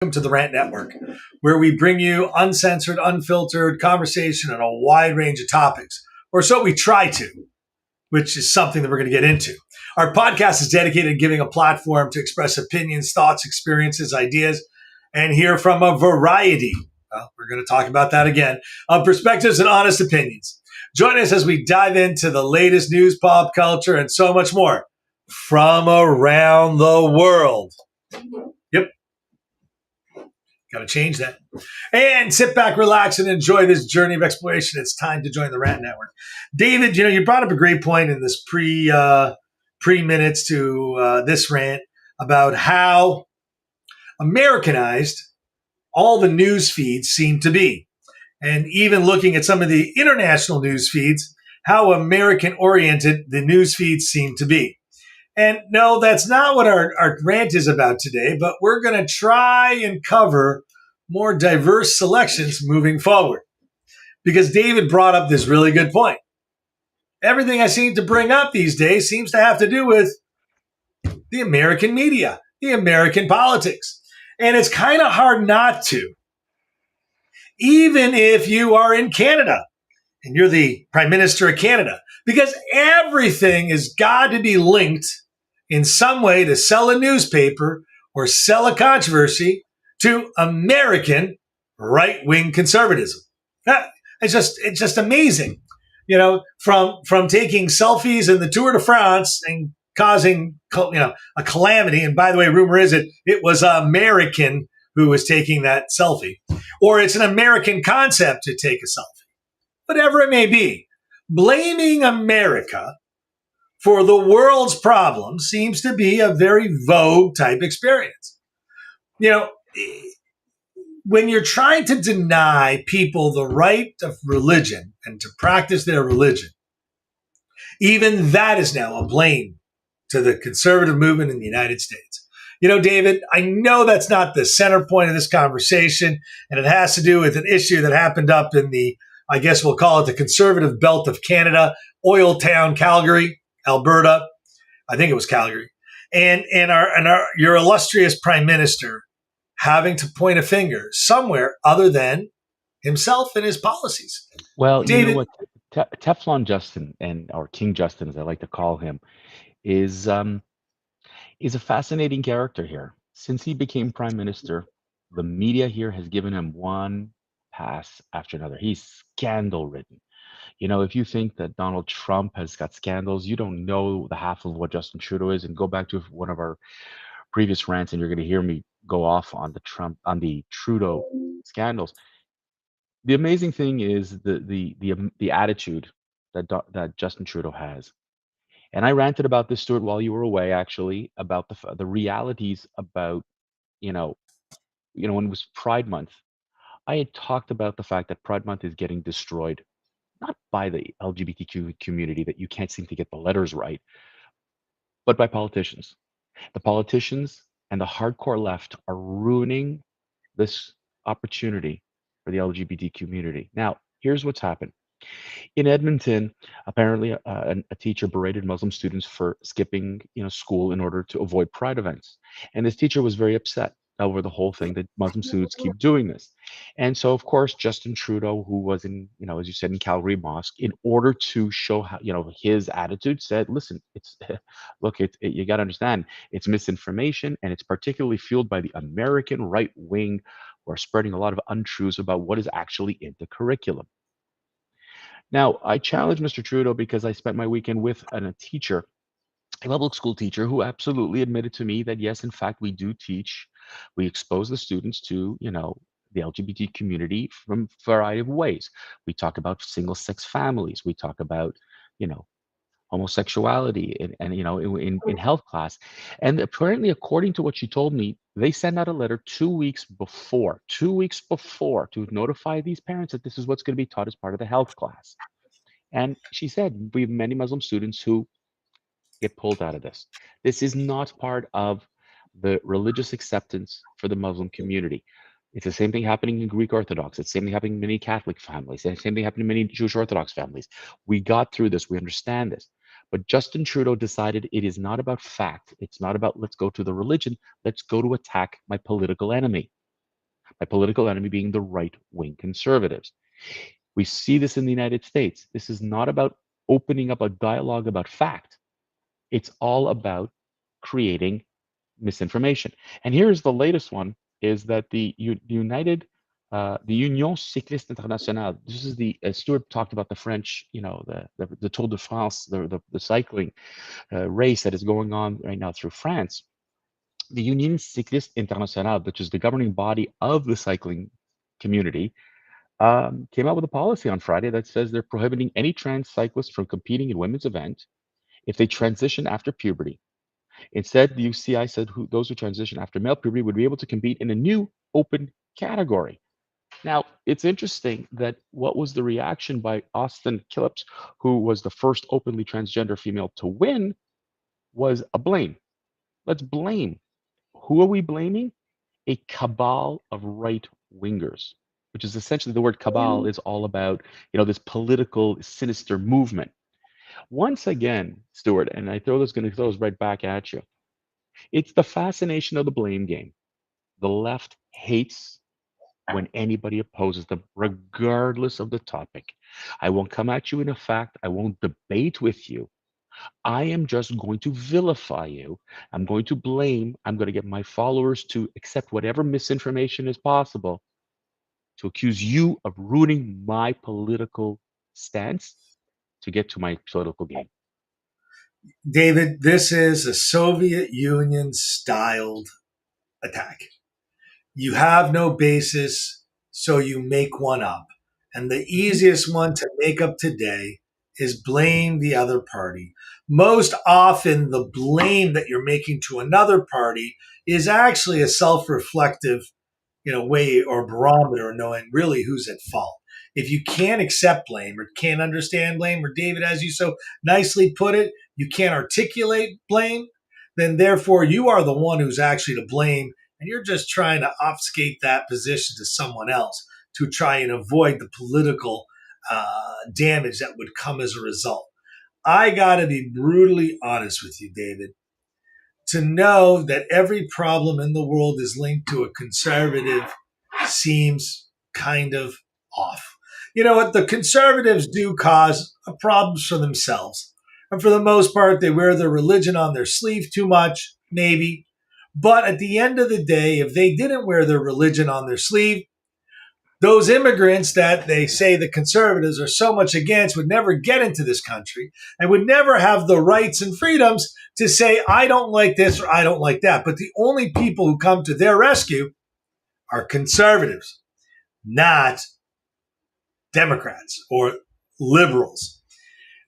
Welcome to the Rant Network, where we bring you uncensored, unfiltered conversation on a wide range of topics, or so we try to, which is something that we're going to get into. Our podcast is dedicated to giving a platform to express opinions, thoughts, experiences, ideas, and hear from a variety. Well, we're going to talk about that again, of perspectives and honest opinions. Join us as we dive into the latest news, pop culture, and so much more from around the world. Yep. Got to change that. And sit back, relax, and enjoy this journey of exploration. It's time to join the Rant Network. David, you brought up a great point in this pre-minutes to this rant about how Americanized all the news feeds seem to be. And even looking at some of the international news feeds, how American-oriented the news feeds seem to be. And no, that's not what our rant is about today, but we're going to try and cover more diverse selections moving forward. Because David brought up this really good point. Everything I seem to bring up these days seems to have to do with the American media, the American politics. And it's kind of hard not to. Even if you are in Canada and you're the Prime Minister of Canada, because everything has got to be linked in some way to sell a newspaper or sell a controversy to American right-wing conservatism. It's just amazing. From taking selfies in the Tour de France and causing a calamity. And by the way, rumor is it was an American who was taking that selfie, or it's an American concept to take a selfie. Whatever it may be, blaming America for the world's problems seems to be a very vogue type experience. When you're trying to deny people the right of religion and to practice their religion, even that is now a blame to the conservative movement in the United States. David, I know that's not the center point of this conversation, and it has to do with an issue that happened up in the, I guess we'll call it the conservative belt of Canada, oil town Calgary, Alberta. I think it was Calgary. And your illustrious prime minister having to point a finger somewhere other than himself and his policies. Well, David, you know what? Teflon Justin, or King Justin, as I like to call him, is a fascinating character here. Since he became prime minister, the media here has given him one pass after another. He's scandal ridden. If you think that Donald Trump has got scandals, you don't know the half of what Justin Trudeau is. And go back to one of our previous rants, and you're going to hear me go off on the Trudeau scandals. The amazing thing is the attitude that Justin Trudeau has. And I ranted about this, Stuart, while you were away, actually, about the realities about, when it was Pride Month. I had talked about the fact that Pride Month is getting destroyed, not by the LGBTQ community that you can't seem to get the letters right, but by politicians. The politicians and the hardcore left are ruining this opportunity for the LGBT community. Now, here's what's happened. In Edmonton, apparently a teacher berated Muslim students for skipping school in order to avoid Pride events. And this teacher was very upset over the whole thing that Muslim students keep doing this. And so, of course, Justin Trudeau, who was in, as you said, in Calgary Mosque, in order to show how, his attitude, said, listen, you got to understand, it's misinformation, and it's particularly fueled by the American right wing, who are spreading a lot of untruths about what is actually in the curriculum. Now, I challenged Mr. Trudeau because I spent my weekend with a teacher, a public school teacher, who absolutely admitted to me that, yes, in fact, we expose the students to, the LGBT community from a variety of ways. We talk about single-sex families. We talk about, homosexuality in health class. And apparently, according to what she told me, they send out a letter 2 weeks before to notify these parents that this is what's going to be taught as part of the health class. And she said, we have many Muslim students who get pulled out of this. This is not part of the religious acceptance for the Muslim community. It's the same thing happening in Greek Orthodox. It's the same thing happening in many Catholic families. It's the same thing happening in many Jewish Orthodox families. We got through this. We understand this. But Justin Trudeau decided it is not about fact. It's not about let's go to the religion. Let's go to attack my political enemy. My political enemy being the right-wing conservatives. We see this in the United States. This is not about opening up a dialogue about fact. It's all about creating misinformation. And here's the latest one: is that the Union Cycliste Internationale. This is the Stuart talked about the French, the Tour de France, the cycling race that is going on right now through France. The Union Cycliste Internationale, which is the governing body of the cycling community, came out with a policy on Friday that says they're prohibiting any trans cyclists from competing in women's events if they transition after puberty. Instead, the UCI said those who transition after male puberty would be able to compete in a new open category. Now, it's interesting that what was the reaction by Austin Killips, who was the first openly transgender female to win, was a blame. Let's blame. Who are we blaming? A cabal of right wingers, which is essentially the word cabal is all about, this political sinister movement. Once again, Stuart, and going to throw this right back at you. It's the fascination of the blame game. The left hates when anybody opposes them, regardless of the topic. I won't come at you in a fact. I won't debate with you. I am just going to vilify you. I'm going to blame. I'm going to get my followers to accept whatever misinformation is possible to accuse you of ruining my political stance to get to my political gain. David, this is a Soviet Union styled attack. You have no basis, so you make one up. And the easiest one to make up today is blame the other party. Most often, the blame that you're making to another party is actually a self reflective way or barometer knowing really who's at fault. If you can't accept blame or can't understand blame, or David, as you so nicely put it, you can't articulate blame, then therefore you are the one who's actually to blame, and you're just trying to obfuscate that position to someone else to try and avoid the political damage that would come as a result. I got to be brutally honest with you, David, to know that every problem in the world is linked to a conservative seems kind of off. You know what? The conservatives do cause problems for themselves. And for the most part, they wear their religion on their sleeve too much, maybe. But at the end of the day, if they didn't wear their religion on their sleeve, those immigrants that they say the conservatives are so much against would never get into this country and would never have the rights and freedoms to say, I don't like this or I don't like that. But the only people who come to their rescue are conservatives, not Democrats or liberals.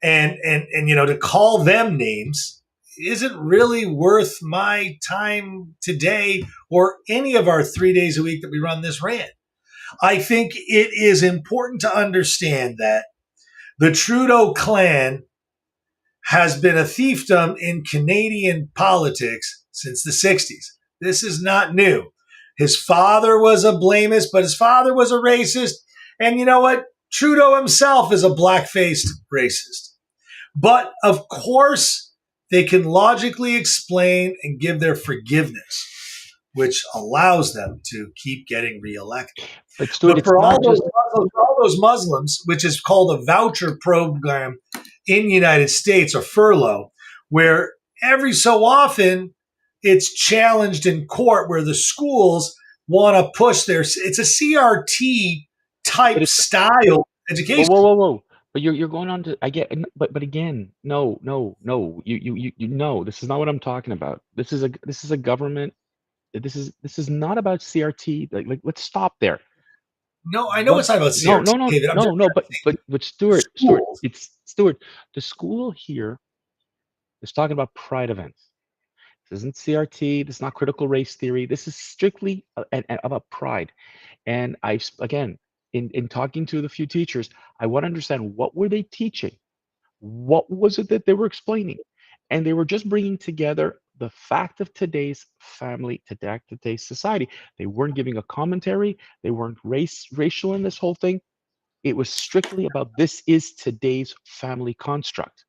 And to call them names isn't really worth my time today or any of our 3 days a week that we run this rant. I think it is important to understand that the Trudeau clan has been a fiefdom in Canadian politics since the 60s. This is not new. His father was a blamist, but his father was a racist. And you know what? Trudeau himself is a black-faced racist. But of course, they can logically explain and give their forgiveness, which allows them to keep getting reelected. But Stuart, But for all those Muslims, which is called a voucher program in the United States, or furlough, where every so often it's challenged in court, where the schools want to push it's a CRT type style education. Whoa. But you're going on to, I get, but again, no. You know, this is not what I'm talking about. This is a government. This is not about CRT. Like let's stop there. No, I know it's not about CRT, David. No. But Stuart, schools. Stuart. The school here is talking about pride events. This isn't CRT. This is not critical race theory. This is strictly about pride. And again, in talking to the few teachers, I want to understand, what were they teaching? What was it that they were explaining? And they were just bringing together the fact of today's family, today's society. They weren't giving a commentary. They weren't racial in this whole thing. It was strictly about, this is today's family construct.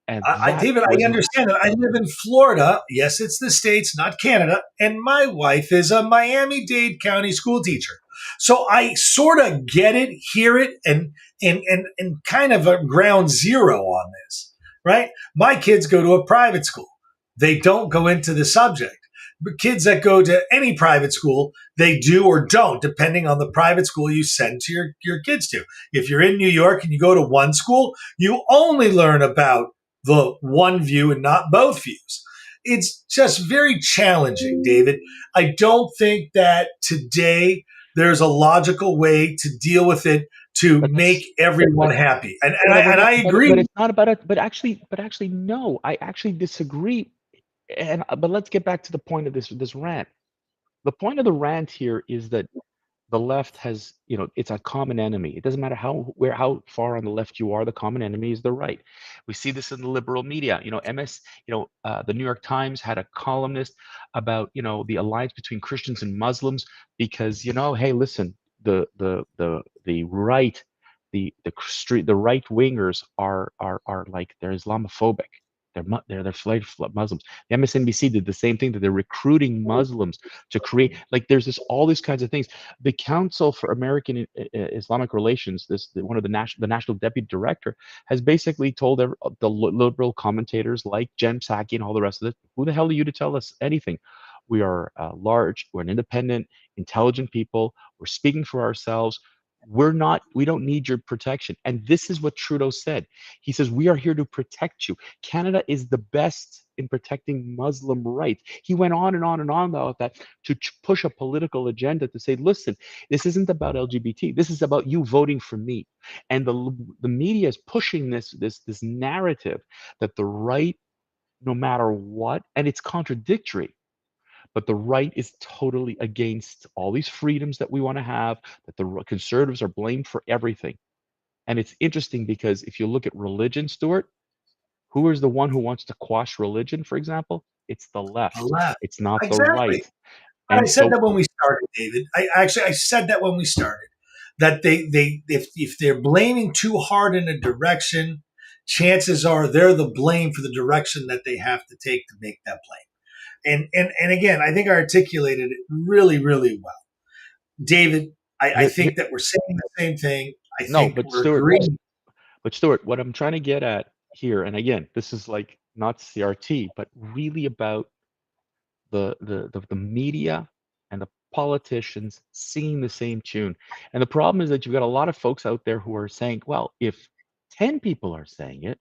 And that David, I wasn't understand that. I live in Florida. Yes, it's the States, not Canada. And my wife is a Miami-Dade County school teacher. So I sort of get it, hear it, and kind of a ground zero on this, right? My kids go to a private school. They don't go into the subject. But kids that go to any private school, they do or don't, depending on the private school you send to your kids to. If you're in New York and you go to one school, you only learn about the one view and not both views. It's just very challenging, David. I don't think that today there's a logical way to deal with it to but make that's everyone but happy. but we're And not I agree. but it's not about it. But actually no, I actually disagree. And but let's get back to the point of this rant. The point of the rant here is that the left has, it's a common enemy. It doesn't matter how far on the left you are, the common enemy is the right. We see this in the liberal media. The New York Times had a columnist about, the alliance between Christians and Muslims because, hey, listen, the right, the right wingers are like they're Islamophobic. They're Muslims. The MSNBC did the same thing, that they're recruiting Muslims to create, like, there's all these kinds of things. The Council for American Islamic Relations, one of the national deputy director, has basically told the liberal commentators like Jen Psaki and all the rest of it, who the hell are you to tell us anything? We are large, we're an independent, intelligent people. We're speaking for ourselves. We don't need your protection. And this is what Trudeau said. He says, we are here to protect you. Canada is the best in protecting Muslim rights. He went on and on and on about that to push a political agenda to say, listen, this isn't about LGBT. This is about you voting for me. And the media is pushing this narrative that the right, no matter what, and it's contradictory, but the right is totally against all these freedoms that we want to have, that the conservatives are blamed for everything. And it's interesting because if you look at religion, Stuart, who is the one who wants to quash religion, for example? It's the I left. laugh. It's not the Exactly. right. And I And said so that when we started, David. I said that when we started, that they if they're blaming too hard in a direction, chances are they're the blame for the direction that they have to take to make that blame. And again, I think I articulated it really, really well. David, I here, think that we're saying the same thing. I no, think we're agreeing. but Stuart, what I'm trying to get at here, and again, this is like not CRT, but really about the media and the politicians singing the same tune. And the problem is that you've got a lot of folks out there who are saying, well, if 10 people are saying it,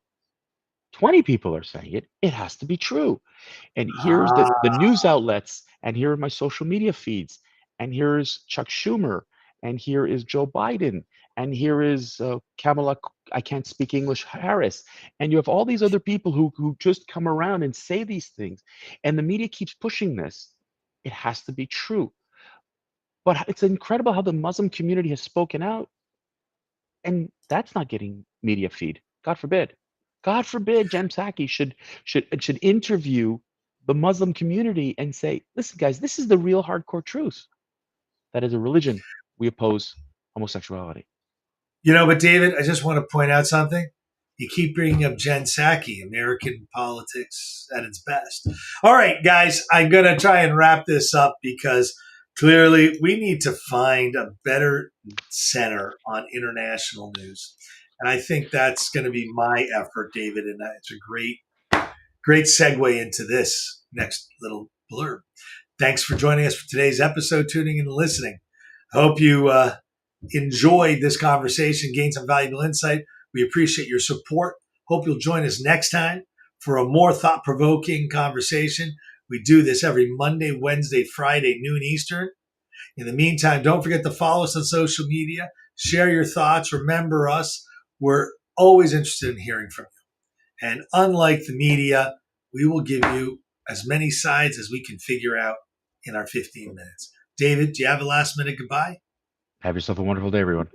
20 people are saying it, it has to be true. And here's the Ah, news outlets, and here are my social media feeds, and here is Chuck Schumer, and here is Joe Biden, and here is Kamala, I can't speak English, Harris, and you have all these other people who just come around and say these things, and the media keeps pushing this. It has to be true. But it's incredible how the Muslim community has spoken out, and that's not getting media feed. God forbid. God forbid Jem Psaki should interview the Muslim community and say, listen, guys, this is the real hardcore truth. That is a religion. We oppose homosexuality. but David, I just want to point out something. You keep bringing up Jen Psaki, American politics at its best. All right, guys, I'm going to try and wrap this up because clearly we need to find a better center on international news. And I think that's going to be my effort, David. And it's a great segue into this next little blurb. Thanks for joining us for today's episode, tuning in and listening. I hope you enjoyed this conversation, gained some valuable insight. We appreciate your support. Hope you'll join us next time for a more thought provoking conversation. We do this every Monday, Wednesday, Friday, noon Eastern. In the meantime, don't forget to follow us on social media, share your thoughts, remember us. We're always interested in hearing from you. And unlike the media, we will give you as many sides as we can figure out in our 15 minutes. David, do you have a last minute goodbye? Have yourself a wonderful day, everyone.